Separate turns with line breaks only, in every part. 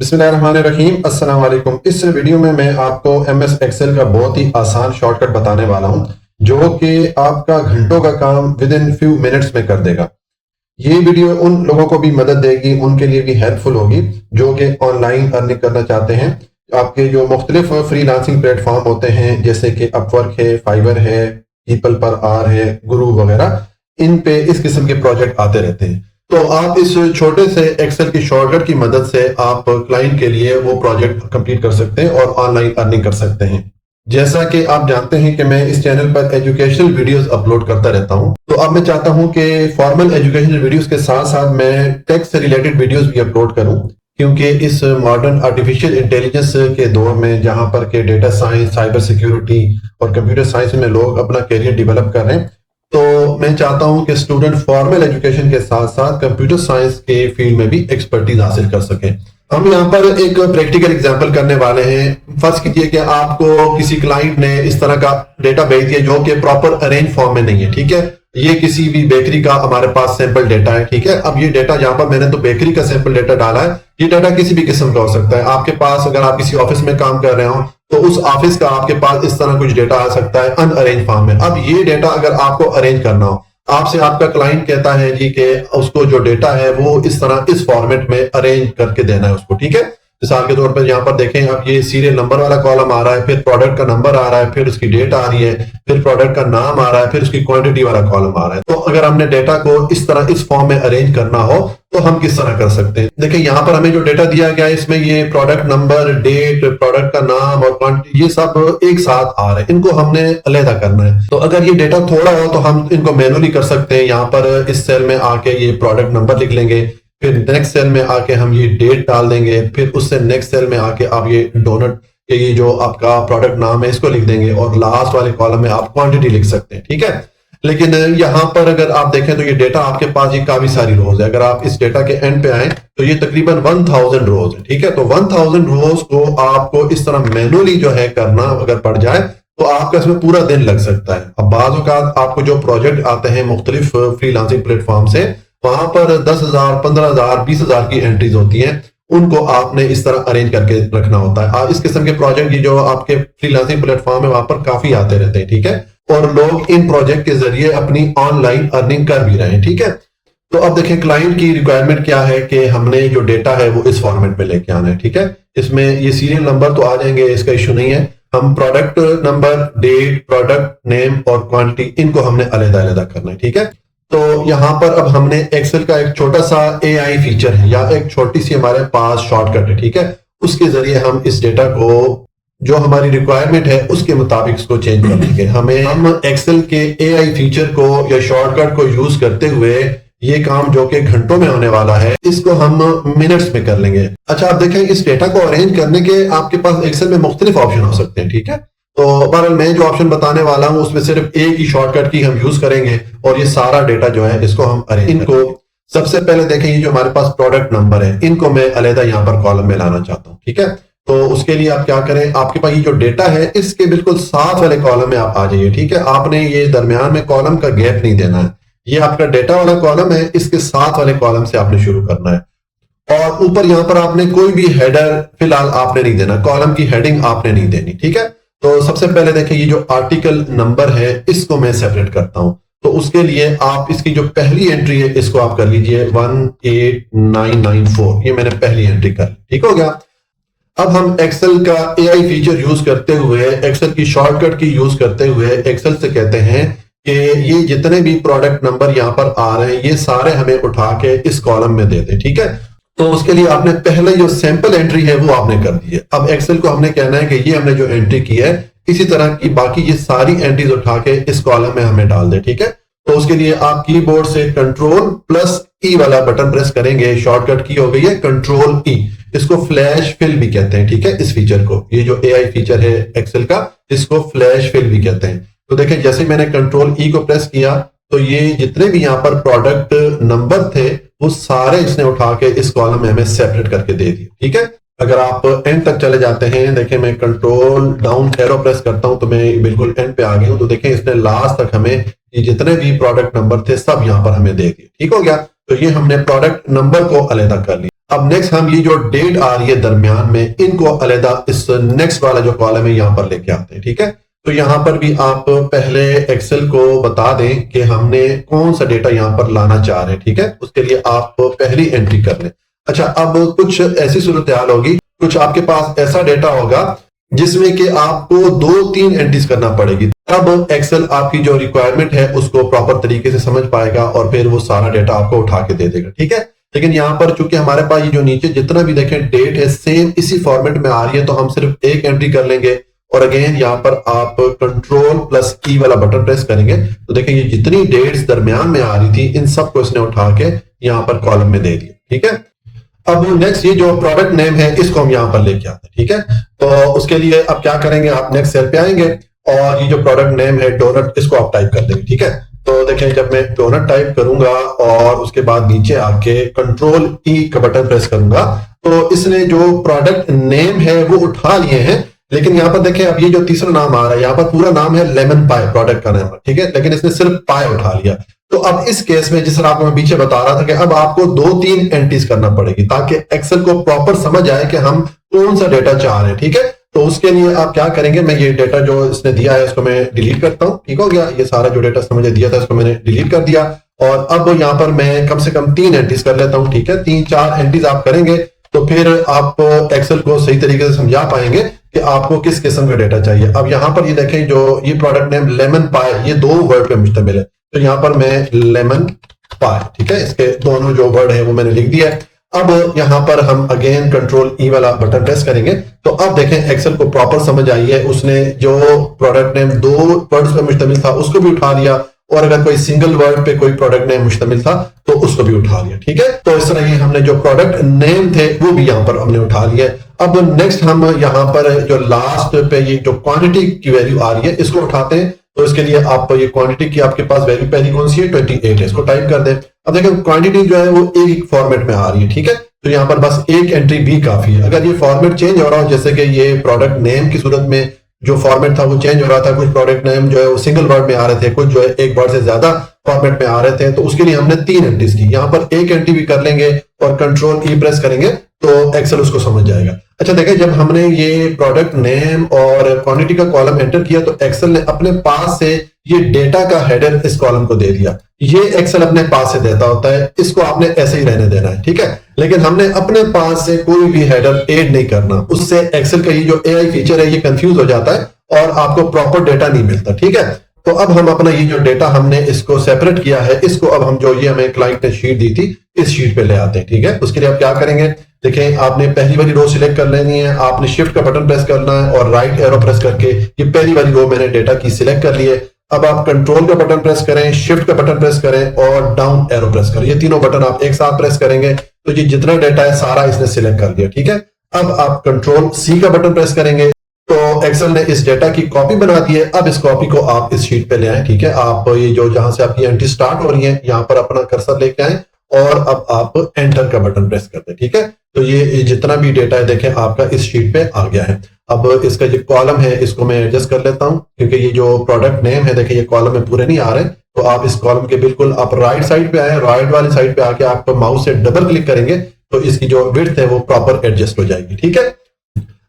बिस्मिल्लाहिर्रहमानिर्रहीम। अस्सलाम वालेकुम। इस वीडियो में मैं आपको MS एक्सेल का बहुत ही आसान शॉर्टकट बताने वाला हूं, जो कि आपका घंटों का काम विद इन फ्यू मिनट्स में कर देगा। ये वीडियो उन लोगों को भी मदद देगी, उनके लिए भी हेल्पफुल होगी जो कि ऑनलाइन अर्निंग करना चाहते हैं। आपके जो मुख्तलिफ फ्रीलांसिंग प्लेटफॉर्म होते हैं, जैसे कि अपवर्क है, फाइवर है, पीपल पर आर है, गुरु वगैरह, इन पे इस किस्म के प्रोजेक्ट आते रहते हैं। तो आप इस छोटे से एक्सेल की शॉर्टकट की मदद से आप क्लाइंट के लिए वो प्रोजेक्ट कंप्लीट कर सकते हैं और ऑनलाइन अर्निंग कर सकते हैं। जैसा कि आप जानते हैं कि मैं इस चैनल पर एजुकेशनल वीडियोस अपलोड करता रहता हूं, तो अब मैं चाहता हूं कि फॉर्मल एजुकेशनल वीडियोस के साथ साथ मैं टेक से रिलेटेड वीडियोस भी अपलोड करूं, क्योंकि इस मॉडर्न आर्टिफिशियल इंटेलिजेंस के दौर में, जहां पर के डेटा साइंस, साइबर सिक्योरिटी और कंप्यूटर साइंस में लोग अपना करियर डेवलप कर रहे हैं, तो मैं चाहता हूं कि स्टूडेंट फॉर्मल एजुकेशन के साथ साथ कंप्यूटर साइंस के फील्ड में भी एक्सपर्टीज हासिल कर सकें। हम यहाँ पर एक प्रैक्टिकल एग्जांपल करने वाले हैं। फर्ज कीजिए कि आपको किसी क्लाइंट ने इस तरह का डेटा भेज दिया जो कि प्रॉपर अरेंज फॉर्म में नहीं है, ठीक है। ये किसी भी बेकरी का हमारे पास सैंपल डेटा है, ठीक है। अब ये डेटा यहाँ पर मैंने तो बेकरी का सैंपल डेटा डाला है, ये डेटा किसी भी किस्म का हो सकता है। आपके पास अगर आप किसी ऑफिस में काम कर रहे हो तो उस ऑफिस का आपके पास इस तरह कुछ डेटा आ सकता है अनअरेंज फॉर्म में। अब ये डेटा अगर आपको अरेंज करना हो, आपसे आपका क्लाइंट कहता है जी कि उसको जो डेटा है वो इस तरह इस फॉर्मेट में अरेंज करके देना है उसको, ठीक है। मिसाल के तौर पर यहाँ पर देखें, अब ये सीरियल नंबर वाला कॉलम आ रहा है, फिर प्रोडक्ट का नंबर आ रहा है, फिर उसकी डेट आ रही है, फिर प्रोडक्ट का नाम आ रहा है, फिर उसकी क्वांटिटी वाला कॉलम आ रहा है। तो अगर हमने डेटा को इस तरह इस फॉर्म में अरेंज करना हो तो हम किस तरह कर सकते हैं? देखिए, यहाँ पर हमें जो डेटा दिया गया है, इसमें ये प्रोडक्ट नंबर, डेट, प्रोडक्ट का नाम और क्वांटिटी, ये सब एक साथ आ रहे हैं। इनको हमने अलग करना है। तो अगर ये डेटा थोड़ा हो तो हम इनको मैनुअली कर सकते हैं। यहाँ पर इस सेल में आके ये प्रोडक्ट नंबर लिख लेंगे, फिर नेक्स्ट सेल में आके हम ये डेट डाल देंगे, फिर उससे नेक्स्ट सेल में आके आप ये डोनट, ये जो आपका प्रोडक्ट नाम है, इसको लिख देंगे, और लास्ट वाले कॉलम में आप क्वांटिटी लिख सकते हैं, ठीक है। लेकिन यहाँ पर अगर आप देखें तो ये डेटा आपके पास ये काफी सारी रोज है। अगर आप इस डेटा के एंड पे आए तो ये तकरीबन 1000 रोज है, ठीक है। तो 1000 रोज को आपको इस तरह मैनुअली जो है करना अगर पड़ जाए तो आपका इसमें पूरा दिन लग सकता है। अब बाज़ औक़ात आपको जो प्रोजेक्ट आते हैं मुख्तलिफ फ्रीलांसिंग प्लेटफॉर्म से, वहां पर 10,000, 15,000, 20,000 की एंट्रीज होती हैं, उनको आपने इस तरह अरेंज करके रखना होता है। इस किस्म के प्रोजेक्ट जो आपके फ्रीलांसिंग प्लेटफॉर्म है वहां पर काफी आते रहते हैं, ठीक है। और लोग इन प्रोजेक्ट के जरिए अपनी ऑनलाइन अर्निंग कर भी रहे हैं, ठीक है। तो अब देखें क्लाइंट की रिक्वायरमेंट क्या है कि हमने जो डेटा है वो इस फॉर्मेट में लेके आना है, ठीक है। इसमें ये सीरियल नंबर तो आ जाएंगे, इसका इशू नहीं है। हम product number, date, product name और क्वांटिटी, इनको हमने अलग-अलग करना है, ठीक है। तो यहां पर अब हमने एक्सेल का एक छोटा सा AI फीचर है, या एक छोटी सी हमारे पास शॉर्टकट है, ठीक है। उसके जरिए हम इस डेटा को जो हमारी रिक्वायरमेंट है उसके मुताबिक इसको चेंज कर लेंगे। हम एक्सेल के AI फीचर को या शॉर्टकट को यूज करते हुए ये काम जो कि घंटों में होने वाला है, इसको हम मिनट्स में कर लेंगे। अच्छा, आप देखें, इस डेटा को अरेंज करने के आपके पास एक्सेल में मुख्तलिफ ऑप्शन हो सकते हैं, ठीक है। तो बहरहाल मैं जो ऑप्शन बताने वाला हूं उसमें सिर्फ एक ही शॉर्टकट की हम यूज करेंगे और ये सारा डेटा जो है इसको हम अरेंज। इनको सबसे पहले देखें, ये जो हमारे पास प्रोडक्ट नंबर है, इनको मैं अलहदा यहाँ पर कॉलम में लाना चाहता हूँ, ठीक है। तो उसके लिए आप क्या करें, आपके पास ये जो डेटा है इसके बिल्कुल साथ वाले कॉलम में आप आ जाइए, ठीक है। आपने ये दरमियान में कॉलम का गैप नहीं देना है। ये आपका डेटा वाला कॉलम है, इसके साथ वाले कॉलम से आपने शुरू करना है। और ऊपर यहाँ पर आपने कोई भी हेडर फिलहाल आपने नहीं देना, कॉलम की हेडिंग आपने नहीं देनी, ठीक है। तो सबसे पहले देखिए, ये जो आर्टिकल नंबर है इसको मैं सेपरेट करता हूं। तो उसके लिए आप इसकी जो पहली एंट्री है इसको आप कर लीजिए 18994, ये मैंने पहली एंट्री कर ली, ठीक हो गया। अब हम एक्सेल का AI फीचर यूज करते हुए, एक्सेल की शॉर्टकट की यूज करते हुए एक्सेल से कहते हैं कि ये जितने भी प्रोडक्ट नंबर यहाँ पर आ रहे हैं ये सारे हमें उठा के इस कॉलम में दे दें, ठीक है। तो उसके लिए आपने पहले जो सैंपल एंट्री है वो आपने कर दी है। अब एक्सेल को हमने कहना है कि ये हमने जो एंट्री की है इसी तरह की बाकी ये सारी एंट्रीज उठा के इस कॉलम में हमें डाल दे, ठीक है। तो उसके लिए आप कीबोर्ड से Ctrl+E वाला बटन प्रेस करेंगे। शॉर्टकट की हो गई है Ctrl+E। इसको फ्लैश फिल भी कहते हैं, ठीक है। इस फीचर को, ये जो AI फीचर है एक्सेल का, इसको फ्लैश फिल भी कहते हैं। तो देखें, जैसे मैंने Ctrl+E को प्रेस किया तो ये जितने भी यहाँ पर प्रोडक्ट नंबर थे वो सारे इसने उठा के इस कॉलम में हमें सेपरेट करके दे दिए, ठीक है। अगर आप एंड तक चले जाते हैं, देखें मैं कंट्रोल डाउन एरो प्रेस करता हूं तो मैं बिल्कुल एंड पे आ गया हूं। तो देखें, इसने लास्ट तक हमें ये जितने भी प्रोडक्ट नंबर थे सब यहां पर हमें दे दिए, ठीक हो गया। तो ये हमने प्रोडक्ट नंबर को अलग कर लिया। अब नेक्स्ट हम ये जो डेट आ रही है दरमियान में, इनको अलहदा इस नेक्स्ट वाला जो कॉलम है यहां पर लेके आते हैं। ठीक है, तो यहां पर भी आप पहले एक्सेल को बता दें कि हमने कौन सा डेटा यहां पर लाना चाह रहे हैं। ठीक है, उसके लिए आप पहली एंट्री कर लें। अच्छा, अब कुछ ऐसी सूरत हाल होगी, कुछ आपके पास ऐसा डेटा होगा जिसमें कि आपको 2-3 एंट्रीज करना पड़ेगी, तब एक्सेल आपकी जो रिक्वायरमेंट है उसको प्रॉपर तरीके से समझ पाएगा और फिर वो सारा डेटा आपको उठा के दे देगा। ठीक है, लेकिन यहाँ पर चूंकि हमारे पास ये जो नीचे जितना भी देखें डेट है सेम इसी फॉर्मेट में आ रही है, तो हम सिर्फ एक एंट्री कर लेंगे और अगेन यहाँ पर आप कंट्रोल+E वाला बटन प्रेस करेंगे तो देखें ये जितनी डेट्स दरमियान में आ रही थी इन सबको इसने उठा के यहाँ पर कॉलम में दे दिया। ठीक है, अब नेक्स्ट ये जो प्रोडक्ट नेम है इसको हम यहाँ पर लेके आते हैं। ठीक है, तो उसके लिए अब क्या करेंगे, आप नेक्स्ट सेल पे आएंगे और ये जो प्रोडक्ट नेम है डोनट, इसको आप टाइप कर देंगे। ठीक है, तो देखें जब मैं डोनट टाइप करूंगा और उसके बाद नीचे आके कंट्रोल+E का बटन प्रेस करूंगा तो इसने जो प्रोडक्ट नेम है वो उठा लिए हैं, लेकिन यहाँ पर देखें अब ये जो तीसरा नाम आ रहा है यहाँ पर पूरा नाम है लेमन पाई प्रोडक्ट का नाम है। ठीक है, लेकिन इसने सिर्फ पाई उठा लिया। तो अब इस केस में जिस तरह आपको मैं पीछे बता रहा था कि अब आपको 2-3 एंट्रीज करना पड़ेगी ताकि एक्सेल को प्रॉपर समझ आए कि हम कौन सा डेटा चाह रहे हैं। ठीक है, तो उसके लिए आप क्या करेंगे, मैं ये डेटा जो इसने दिया है इसको मैं डिलीट करता हूं। ठीक हो गया, ये सारा जो डेटा इसने मुझे दिया था इसको मैंने डिलीट कर दिया और अब यहाँ पर मैं कम से कम 3 एंट्रीज कर लेता हूं। ठीक है, 3-4 एंट्रीज आप करेंगे तो फिर आप एक्सेल को सही तरीके से समझा पाएंगे कि आपको किस किस्म का डेटा चाहिए। अब यहाँ पर ये देखें जो ये प्रोडक्ट नेम लेमन पाई ये 2 वर्ड पे मुश्तमिल है, तो यहाँ पर मैं लेमन पाई, ठीक है, इसके दोनों जो वर्ड है वो मैंने लिख दिया है। अब यहाँ पर हम अगेन कंट्रोल+E वाला बटन प्रेस करेंगे तो अब देखें एक्सेल को प्रॉपर समझ आई है, उसने जो प्रोडक्ट नेम 2 वर्ड्स पे मुश्तमिल था उसको भी उठा लिया और अगर कोई सिंगल वर्ड पे कोई प्रोडक्ट नेम मुश्तमिल था तो उसको भी उठा लिया। ठीक है, तो इस तरह ये हमने जो प्रोडक्ट नेम थे वो भी यहाँ पर हमने उठा लिया। अब नेक्स्ट हम यहाँ पर जो लास्ट पे ये जो क्वांटिटी की वैल्यू आ रही है इसको उठाते हैं। तो इसके लिए आप ये क्वांटिटी की आपके पास वैल्यू पहली कौन सी है, 28 है, इसको टाइप कर दें। अब देखें क्वांटिटी जो है वो एक फॉर्मेट में आ रही है। ठीक है, तो यहाँ पर बस एक एंट्री भी काफी है। अगर ये फॉर्मेट चेंज हो रहा हो, जैसे कि ये प्रोडक्ट नेम की सूरत में जो फॉर्मेट था वो चेंज हो रहा था, कुछ प्रोडक्ट नेम जो है वो सिंगल वर्ड में आ रहे थे, कुछ जो है एक वर्ड से ज्यादा फॉर्मेट में आ रहे थे, तो उसके लिए हमने 3 एंट्रीज की। यहाँ पर एक एंट्री भी कर लेंगे और कंट्रोल+E प्रेस करेंगे तो एक्सेल उसको समझ जाएगा। अच्छा देखें, जब हमने ये प्रोडक्ट नेम और क्वांटिटी का कॉलम एंटर किया तो एक्सेल ने अपने पास से ये डेटा का हेडर इस कॉलम को दे दिया। ये एक्सेल अपने पास से देता होता है, इसको आपने ऐसे ही रहने देना है। ठीक है, लेकिन हमने अपने पास से कोई भी हेडर ऐड नहीं करना, उससे एक्सेल का ये जो AI फीचर है ये कंफ्यूज हो जाता है और आपको प्रॉपर डेटा नहीं मिलता। ठीक है, तो अब हम अपना ये जो डेटा हमने इसको सेपरेट किया है, इसको अब हम जो ये हमें क्लाइंट ने शीट दी थी इस शीट पे ले आते हैं। ठीक है, उसके लिए आप क्या करेंगे, देखें आपने पहली वाली रो सिलेक्ट कर लेनी है, आपने शिफ्ट का बटन प्रेस करना है और राइट एरो प्रेस करके ये पहली वाली रो मैंने डेटा की सिलेक्ट कर ली है। अब आप कंट्रोल का बटन प्रेस करें, शिफ्ट का बटन प्रेस करें और डाउन एरो प्रेस करें, ये तीनों बटन आप एक साथ प्रेस करेंगे तो ये जितना डेटा है सारा इसने सिलेक्ट कर दिया। ठीक है, अब आप कंट्रोल+C का बटन प्रेस करेंगे तो एक्सेल ने इस डेटा की कॉपी बना दी है। अब इस कॉपी को आप इस शीट पे ले आए। ठीक है, आप ये जो जहां से आपकी एंट्री स्टार्ट हो रही है यहाँ पर अपना कर्सर लेके आए और अब आप एंटर का बटन प्रेस कर दें। ठीक है, तो ये जितना भी डेटा है देखें आपका इस शीट पे आ गया है। अब इसका जो कॉलम है इसको मैं एडजस्ट कर लेता हूं क्योंकि ये जो प्रोडक्ट नेम है देखें ये कॉलम में पूरे नहीं आ रहे, तो आप इस कॉलम के बिल्कुल आप राइट साइड पे आए, राइट वाली साइड पे आके आप माउस से डबल क्लिक करेंगे तो इसकी जो विड्थ है वो प्रॉपर एडजस्ट हो जाएगी। ठीक है,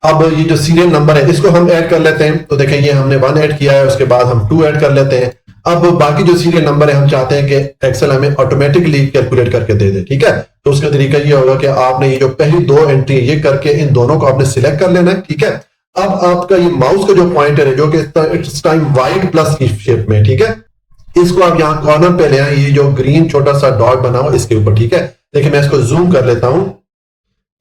अब ये जो सीरियल नंबर है इसको हम ऐड कर लेते हैं। तो देखें ये हमने 1 ऐड किया है, उसके बाद हम 2 ऐड कर लेते हैं। अब बाकी जो सीरियल नंबर है हम चाहते हैं कि एक्सेल हमें ऑटोमेटिकली कैलकुलेट करके दे दे। ठीक है, तो उसका तरीका ये होगा कि आपने ये जो पहली 2 एंट्री ये करके इन दोनों को आपने सिलेक्ट कर लेना है। ठीक है, अब आपका ये माउस का जो पॉइंटर है जो कि इस टाइम वाइट प्लस की शेप में, ठीक है, इसको आप यहाँ कॉर्नर पे ले आए, ये जो ग्रीन छोटा सा डॉट बना हो इसके ऊपर। ठीक है, देखिए मैं इसको जूम कर लेता हूं,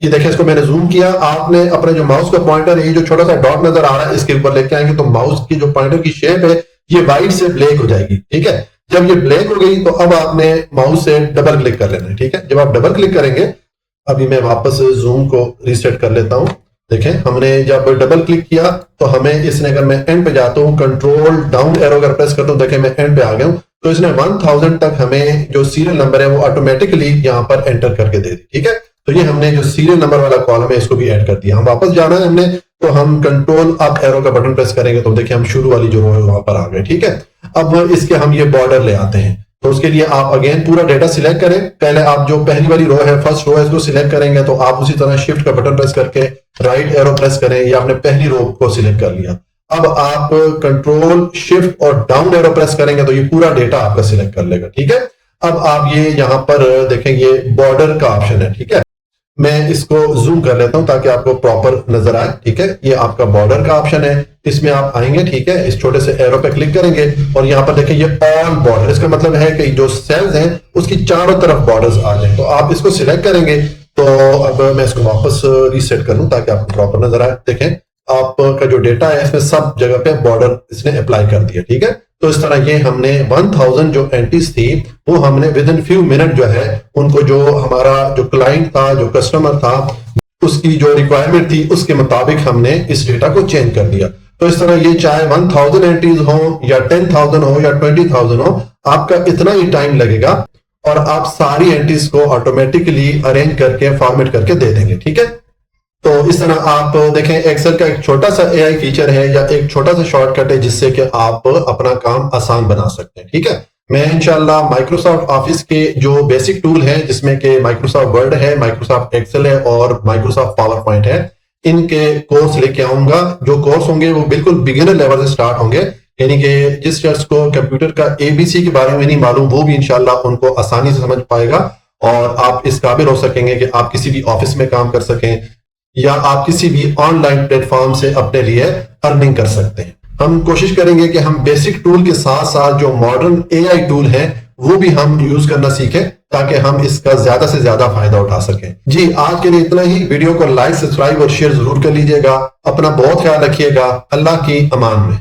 ये देखिए इसको मैंने जूम किया। आपने अपने जो माउस का पॉइंटर है ये जो छोटा सा डॉट नजर आ रहा है इसके ऊपर लेके आएंगे तो माउस की जो पॉइंटर की शेप है ये व्हाइट से ब्लैक हो जाएगी। ठीक है, जब ये ब्लैक हो गई तो अब आपने माउस से डबल क्लिक कर लेना है। ठीक है, जब आप डबल क्लिक करेंगे, अभी मैं वापस जूम को रीसेट कर लेता हूं। देखें हमने जब डबल क्लिक किया तो हमें इसने, अगर मैं एंड पे जाता हूं कंट्रोल डाउन एरो अगर प्रेस करता हूं, देखें मैं एंड पे आ गया हूं, तो इसने 1000 तक हमें जो सीरियल नंबर है वो ऑटोमेटिकली यहाँ पर एंटर करके दे दी। ठीक है, तो ये हमने जो सीरियल नंबर वाला कॉलम है इसको भी ऐड कर दिया। हम वापस जाना है हमने, तो हम कंट्रोल अप एरो का बटन प्रेस करेंगे तो देखिए हम शुरू वाली जो रो है वहां पर आ गए। ठीक है, अब इसके हम ये बॉर्डर ले आते हैं, तो उसके लिए आप अगेन पूरा डेटा सिलेक्ट करें। पहले आप जो पहली वाली रो है, फर्स्ट रो है, इसको सिलेक्ट करेंगे तो आप उसी तरह शिफ्ट का बटन प्रेस करके राइट एरो प्रेस करें, या आपने पहली रो को सिलेक्ट कर लिया। अब आप कंट्रोल शिफ्ट और डाउन एरो प्रेस करेंगे तो ये पूरा डेटा आपका सिलेक्ट कर लेगा। ठीक है, अब आप ये यहां पर देखें, ये बॉर्डर का ऑप्शन है। ठीक है, मैं इसको जूम कर लेता हूं ताकि आपको प्रॉपर नजर आए। ठीक है, ये आपका बॉर्डर का ऑप्शन है, इसमें आप आएंगे। ठीक है, इस छोटे से एरो पे क्लिक करेंगे और यहाँ पर देखें ये ऑल बॉर्डर, इसका मतलब है कि जो सेल्स हैं उसकी चारों तरफ बॉर्डर्स आ जाए। तो आप इसको सिलेक्ट करेंगे। तो अब मैं इसको वापस रीसेट कर लूं ताकि आपको प्रॉपर नजर आए। देखें आपका जो डेटा है इसमें सब जगह पे बॉर्डर इसने अप्लाई कर दिया। ठीक है, तो इस तरह ये हमने 1000 जो एंट्रीज थी वो हमने विद इन फ्यू मिनट जो है उनको, जो हमारा जो क्लाइंट था, जो कस्टमर था, उसकी जो रिक्वायरमेंट थी उसके मुताबिक हमने इस डेटा को चेंज कर दिया। तो इस तरह ये चाहे 1000 एंट्रीज हो या 10,000 हो या 20,000 हो, आपका इतना ही टाइम लगेगा और आप सारी एंट्रीज को ऑटोमेटिकली अरेंज करके फॉर्मेट करके दे देंगे। ठीक है, तो इस तरह आप देखें एक्सेल का एक छोटा सा एआई फीचर है या एक छोटा सा शॉर्टकट है जिससे कि आप अपना काम आसान बना सकते हैं। ठीक है, मैं इंशाल्लाह माइक्रोसॉफ्ट ऑफिस के जो बेसिक टूल है जिसमें कि माइक्रोसॉफ्ट वर्ड है, माइक्रोसॉफ्ट एक्सेल है और माइक्रोसॉफ्ट पावर पॉइंट है, इनके कोर्स लेके आऊंगा। जो कोर्स होंगे वो बिल्कुल बिगिनर लेवल से स्टार्ट होंगे, यानी कि जिस शख्स को कंप्यूटर का एबीसी के बारे में नहीं मालूम वो भी इंशाल्लाह उनको आसानी से समझ पाएगा और आप इस काबिल हो सकेंगे कि आप किसी भी ऑफिस में काम कर सकें या आप किसी भी ऑनलाइन प्लेटफॉर्म से अपने लिए अर्निंग कर सकते हैं। हम कोशिश करेंगे कि हम बेसिक टूल के साथ साथ जो मॉडर्न एआई टूल है वो भी हम यूज करना सीखें ताकि हम इसका ज्यादा से ज्यादा फायदा उठा सकें। जी, आज के लिए इतना ही। वीडियो को लाइक, सब्सक्राइब और शेयर जरूर कर लीजिएगा। अपना बहुत ख्याल रखिएगा। अल्लाह की अमान में।